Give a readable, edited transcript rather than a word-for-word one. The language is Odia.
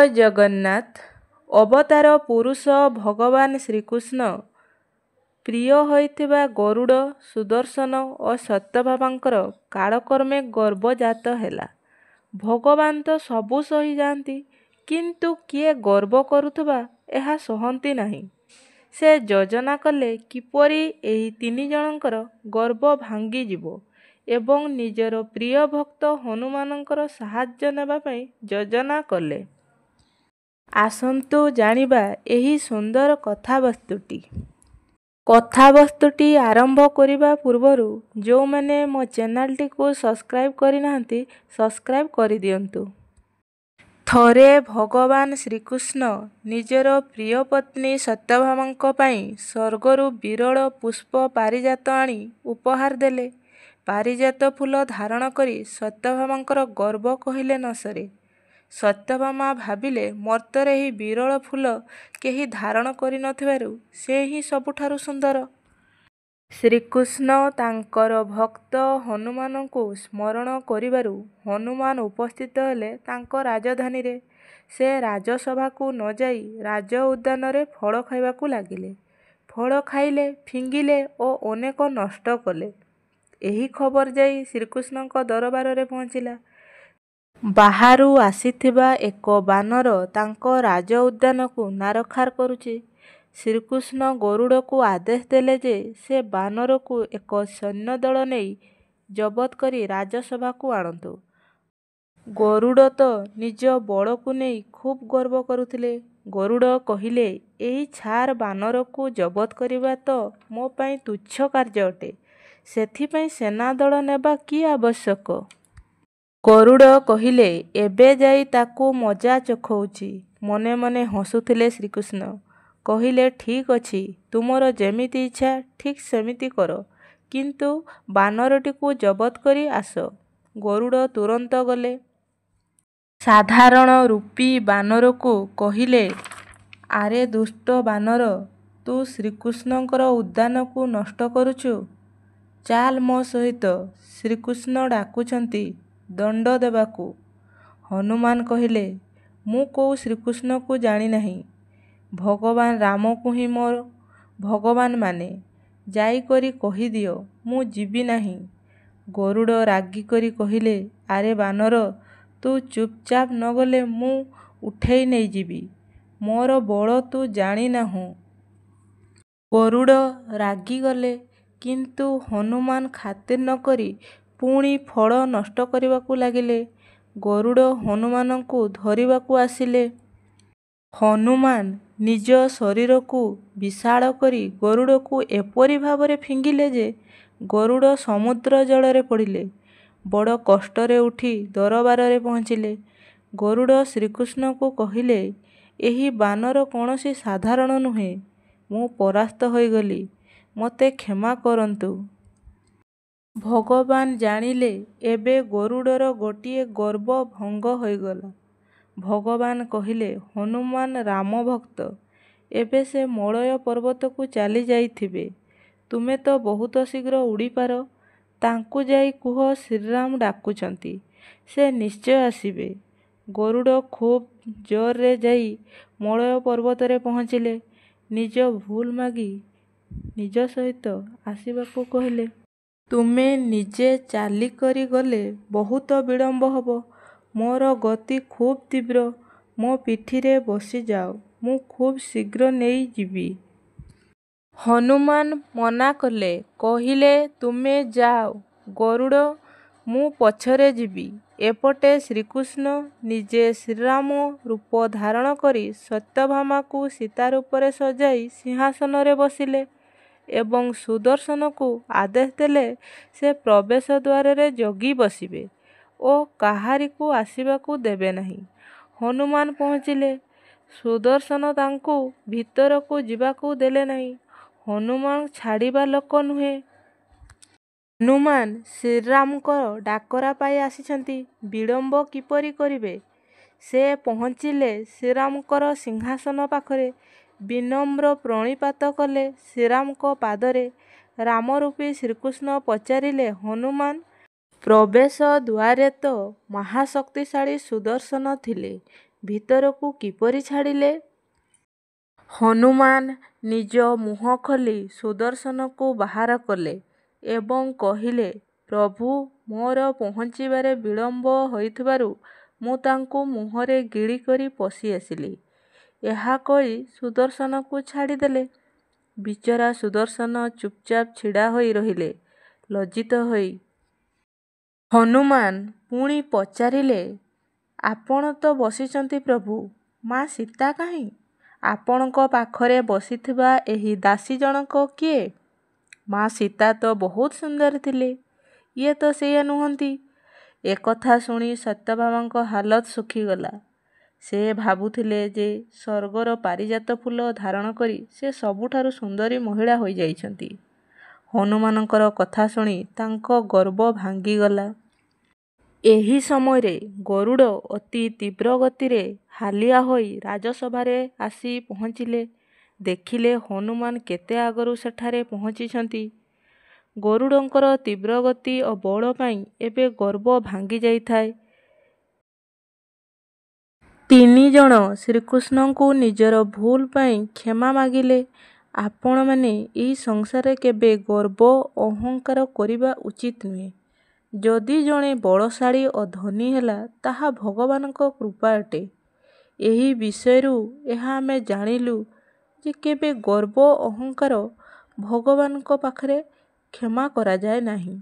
ଜୟ ଜଗନ୍ନାଥ। ଅବତାର ପୁରୁଷ ଭଗବାନ ଶ୍ରୀକୃଷ୍ଣ ପ୍ରିୟ ହୋଇଥିବା ଗରୁଡ଼, ସୁଦର୍ଶନ ଓ ସତ୍ୟଭାମାଙ୍କର କାଳକ୍ରମେ ଗର୍ଭଜାତ ହେଲା। ଭଗବାନ ତ ସବୁ ସହିଯାଆନ୍ତି, କିନ୍ତୁ କିଏ ଗର୍ବ କରୁଥିବା ଏହା ସହନ୍ତି ନାହିଁ। ସେ ଯୋଜନା କଲେ କିପରି ଏହି ତିନି ଜଣଙ୍କର ଗର୍ବ ଭାଙ୍ଗିଯିବ ଏବଂ ନିଜର ପ୍ରିୟ ଭକ୍ତ ହନୁମାନଙ୍କର ସାହାଯ୍ୟ ନେବା ପାଇଁ ଯୋଜନା କଲେ। ଆସନ୍ତୁ ଜାଣିବା ଏହି ସୁନ୍ଦର କଥାବସ୍ତୁଟି। କଥାବସ୍ତୁଟି ଆରମ୍ଭ କରିବା ପୂର୍ବରୁ ଯେଉଁମାନେ ମୋ ଚ୍ୟାନେଲଟିକୁ ସବସ୍କ୍ରାଇବ୍ କରିନାହାନ୍ତି, ସବସ୍କ୍ରାଇବ୍ କରିଦିଅନ୍ତୁ। ଥରେ ଭଗବାନ ଶ୍ରୀକୃଷ୍ଣ ନିଜର ପ୍ରିୟ ପତ୍ନୀ ସତ୍ୟଭାମାଙ୍କ ପାଇଁ ସ୍ୱର୍ଗରୁ ବିରଳ ପୁଷ୍ପ ପାରିଜାତ ଆଣି ଉପହାର ଦେଲେ। ପାରିଜାତ ଫୁଲ ଧାରଣ କରି ସତ୍ୟଭାମାଙ୍କର ଗର୍ବ କହିଲେ ନ ସରେ। ସତ୍ୟଭାମା ଭାବିଲେ ମର୍ତ୍ତ୍ୟରେ ଏହି ବିରଳ ଫୁଲ କେହି ଧାରଣ କରିନଥିବାରୁ ସେ ହିଁ ସବୁଠାରୁ ସୁନ୍ଦର। ଶ୍ରୀକୃଷ୍ଣ ତାଙ୍କର ଭକ୍ତ ହନୁମାନଙ୍କୁ ସ୍ମରଣ କରିବାରୁ ହନୁମାନ ଉପସ୍ଥିତ ହେଲେ ତାଙ୍କ ରାଜଧାନୀରେ। ସେ ରାଜସଭାକୁ ନ ଯାଇ ରାଜ ଉଦ୍ୟାନରେ ଫଳ ଖାଇବାକୁ ଲାଗିଲେ। ଫଳ ଖାଇଲେ, ଫିଙ୍ଗିଲେ ଓ ଅନେକ ନଷ୍ଟ କଲେ। ଏହି ଖବର ଯାଇ ଶ୍ରୀକୃଷ୍ଣଙ୍କ ଦରବାରରେ ପହଞ୍ଚିଲା। ବାହାରୁ ଆସିଥିବା ଏକ ବାନର ତାଙ୍କ ରାଜ ଉଦ୍ୟାନକୁ ନାରଖାର କରୁଛି। ଶ୍ରୀକୃଷ୍ଣ ଗରୁଡ଼କୁ ଆଦେଶ ଦେଲେ ଯେ ସେ ବାନରକୁ ଏକ ସୈନ୍ୟଦଳ ନେଇ ଜବତ କରି ରାଜସଭାକୁ ଆଣନ୍ତୁ। ଗରୁଡ଼ ତ ନିଜ ବଳକୁ ନେଇ ଖୁବ୍ ଗର୍ବ କରୁଥିଲେ। ଗରୁଡ଼ କହିଲେ, ଏହି ଛାର ବାନରକୁ ଜବତ କରିବା ତ ମୋ ପାଇଁ ତୁଚ୍ଛ କାର୍ଯ୍ୟ ଅଟେ। ସେଥିପାଇଁ ସେନାଦଳ ନେବା କି ଆବଶ୍ୟକ? ଗରୁଡ଼ କହିଲେ, ଏବେ ଯାଇ ତାକୁ ମଜା ଚଖଉଛି। ମନେ ମନେ ହସୁଥିଲେ ଶ୍ରୀକୃଷ୍ଣ। କହିଲେ, ଠିକ୍ ଅଛି, ତୁମର ଯେମିତି ଇଚ୍ଛା ଠିକ୍ ସେମିତି କର, କିନ୍ତୁ ବାନରଟିକୁ ଜବତ କରି ଆସ। ଗରୁଡ଼ ତୁରନ୍ତ ଗଲେ। ସାଧାରଣ ରୂପୀ ବାନରକୁ କହିଲେ, ଆରେ ଦୁଷ୍ଟ ବାନର, ତୁ ଶ୍ରୀକୃଷ୍ଣଙ୍କର ଉଦ୍ୟାନକୁ ନଷ୍ଟ କରୁଛୁ। ଚାଲ ମୋ ସହିତ, ଶ୍ରୀକୃଷ୍ଣ ଡାକୁଛନ୍ତି ଦଣ୍ଡ ଦେବାକୁ। ହନୁମାନ କହିଲେ, ମୁଁ କୋଉ ଶ୍ରୀକୃଷ୍ଣକୁ ଜାଣିନାହିଁ। ଭଗବାନ ରାମକୁ ହିଁ ମୋର ଭଗବାନ ମାନେ। ଯାଇକରି କହିଦିଅ, ମୁଁ ଯିବି ନାହିଁ। ଗରୁଡ଼ ରାଗିକରି କହିଲେ, ଆରେ ବାନର, ତୁ ଚୁପଚାପ ନ ଗଲେ ମୁଁ ଉଠେଇ ନେଇଯିବି। ମୋର ବଳ ତୁ ଜାଣିନାହୁଁ। ଗରୁଡ଼ ରାଗିଗଲେ, କିନ୍ତୁ ହନୁମାନ ଖାତିର ନ କରି ପୁଣି ଫଳ ନଷ୍ଟ କରିବାକୁ ଲାଗିଲେ। ଗରୁଡ଼ ହନୁମାନଙ୍କୁ ଧରିବାକୁ ଆସିଲେ। ହନୁମାନ ନିଜ ଶରୀରକୁ ବିଶାଳ କରି ଗରୁଡ଼କୁ ଏପରି ଭାବରେ ଫିଙ୍ଗିଲେ ଯେ ଗରୁଡ଼ ସମୁଦ୍ର ଜଳରେ ପଡ଼ିଲେ। ବଡ଼ କଷ୍ଟରେ ଉଠି ଦରବାରରେ ପହଞ୍ଚିଲେ। ଗରୁଡ଼ ଶ୍ରୀକୃଷ୍ଣଙ୍କୁ କହିଲେ, ଏହି ବାନର କୌଣସି ସାଧାରଣ ନୁହେଁ। ମୁଁ ପରାସ୍ତ ହୋଇଗଲି। ମୋତେ କ୍ଷମା କରନ୍ତୁ। ଭଗବାନ ଜାଣିଲେ ଏବେ ଗରୁଡ଼ର ଗୋଟିଏ ଗର୍ବ ଭଙ୍ଗ ହୋଇଗଲା। ଭଗବାନ କହିଲେ, ହନୁମାନ ରାମ ଭକ୍ତ। ଏବେ ସେ ମଳୟ ପର୍ବତକୁ ଚାଲି ଯାଇଥିବେ। ତୁମେ ତ ବହୁତ ଶୀଘ୍ର ଉଡ଼ିପାର। ତାଙ୍କୁ ଯାଇ କୁହ ଶ୍ରୀରାମ ଡାକୁଛନ୍ତି, ସେ ନିଶ୍ଚୟ ଆସିବେ। ଗରୁଡ଼ ଖୁବ୍ ଜୋରରେ ଯାଇ ମଳୟ ପର୍ବତରେ ପହଞ୍ଚିଲେ। ନିଜ ଭୁଲ ମାଗି ନିଜ ସହିତ ଆସିବାକୁ କହିଲେ। ତୁମେ ନିଜେ ଚାଲିକରି ଗଲେ ବହୁତ ବିଳମ୍ବ ହେବ। ମୋର ଗତି ଖୁବ୍ ତୀବ୍ର। ମୋ ପିଠିରେ ବସିଯାଅ, ମୁଁ ଖୁବ୍ ଶୀଘ୍ର ନେଇଯିବି। ହନୁମାନ ମନା କଲେ। କହିଲେ, ତୁମେ ଯାଅ ଗରୁଡ଼, ମୁଁ ପଛରେ ଯିବି। ଏପଟେ ଶ୍ରୀକୃଷ୍ଣ ନିଜେ ଶ୍ରୀରାମ ରୂପ ଧାରଣ କରି ସତ୍ୟଭାମାକୁ ସୀତା ରୂପରେ ସଜାଇ ସିଂହାସନରେ ବସିଲେ ଏବଂ ସୁଦର୍ଶନକୁ ଆଦେଶ ଦେଲେ ସେ ପ୍ରବେଶ ଦ୍ୱାରରେ ଜଗି ବସିବେ ଓ କାହାରିକୁ ଆସିବାକୁ ଦେବେ ନାହିଁ। ହନୁମାନ ପହଞ୍ଚିଲେ। ସୁଦର୍ଶନ ତାଙ୍କୁ ଭିତରକୁ ଯିବାକୁ ଦେଲେ ନାହିଁ। ହନୁମାନ ଛାଡ଼ିବା ଲୋକ ନୁହେଁ। ହନୁମାନ ଶ୍ରୀରାମଙ୍କ ଡାକରା ପାଇ ଆସିଛନ୍ତି, ବିଳମ୍ବ କିପରି କରିବେ? ସେ ପହଞ୍ଚିଲେ ଶ୍ରୀରାମଙ୍କର ସିଂହାସନ ପାଖରେ। ବିନମ୍ର ପ୍ରଣିପାତ କଲେ ଶ୍ରୀରାମଙ୍କ ପାଦରେ। ରାମରୂପୀ ଶ୍ରୀକୃଷ୍ଣ ପଚାରିଲେ, ହନୁମାନ, ପ୍ରବେଶ ଦ୍ୱାରେ ତ ମହାଶକ୍ତିଶାଳୀ ସୁଦର୍ଶନ ଥିଲେ। ଭିତରକୁ କିପରି ଛାଡ଼ିଲେ? ହନୁମାନ ନିଜ ମୁହଁ ଖୋଲି ସୁଦର୍ଶନକୁ ବାହାର କଲେ ଏବଂ କହିଲେ, ପ୍ରଭୁ, ମୋର ପହଞ୍ଚିବାରେ ବିଳମ୍ବ ହୋଇଥିବାରୁ ମୁଁ ତାଙ୍କୁ ମୁହଁରେ ଗିଳି କରି ପଶି ଆସିଲି। ଏହା କହି ସୁଦର୍ଶନକୁ ଛାଡ଼ିଦେଲେ। ବିଚରା ସୁଦର୍ଶନ ଚୁପଚାପ ଛିଡ଼ା ହୋଇ ରହିଲେ, ଲଜ୍ଜିତ ହୋଇ। ହନୁମାନ ପୁଣି ପଚାରିଲେ, ଆପଣ ତ ବସିଛନ୍ତି ପ୍ରଭୁ, ମା ସୀତା କାହିଁ? ଆପଣଙ୍କ ପାଖରେ ବସିଥିବା ଏହି ଦାସୀ ଜଣକ କିଏ? ମା ସୀତା ତ ବହୁତ ସୁନ୍ଦର ଥିଲେ, ଇଏ ତ ସେଇଆ ନୁହନ୍ତି। ଏକଥା ଶୁଣି ସତ୍ୟଭାମାଙ୍କ ହାଲତ ଶୁଖିଗଲା। ସେ ଭାବୁଥିଲେ ଯେ ସ୍ୱର୍ଗର ପାରିଜାତ ଫୁଲ ଧାରଣ କରି ସେ ସବୁଠାରୁ ସୁନ୍ଦରୀ ମହିଳା ହୋଇଯାଇଛନ୍ତି। ହନୁମାନଙ୍କର କଥା ଶୁଣି ତାଙ୍କ ଗର୍ବ ଭାଙ୍ଗିଗଲା। ଏହି ସମୟରେ ଗରୁଡ଼ ଅତି ତୀବ୍ର ଗତିରେ ହାଲିଆ ହୋଇ ରାଜସଭାରେ ଆସି ପହଞ୍ଚିଲେ। ଦେଖିଲେ ହନୁମାନ କେତେ ଆଗରୁ ସେଠାରେ ପହଞ୍ଚିଛନ୍ତି। ଗରୁଡ଼ଙ୍କର ତୀବ୍ର ଗତି ଓ ବଳ ପାଇଁ ଏବେ ଗର୍ବ ଭାଙ୍ଗି ଯାଇଥାଏ। ତିନିଜଣ ଶ୍ରୀକୃଷ୍ଣଙ୍କୁ ନିଜର ଭୁଲ ପାଇଁ କ୍ଷମା ମାଗିଲେ। ଆପଣମାନେ ଏହି ସଂସାରରେ କେବେ ଗର୍ବ ଅହଙ୍କାର କରିବା ଉଚିତ ନୁହେଁ। ଯଦି ଜଣେ ବଳଶାଳୀ ଓ ଧନୀ ହେଲା, ତାହା ଭଗବାନଙ୍କ କୃପା ଅଟେ। ଏହି ବିଷୟରୁ ଏହା ଆମେ ଜାଣିଲୁ ଯେ କେବେ ଗର୍ବ ଅହଙ୍କାର ଭଗବାନଙ୍କ ପାଖରେ କ୍ଷମା କରାଯାଏ ନାହିଁ।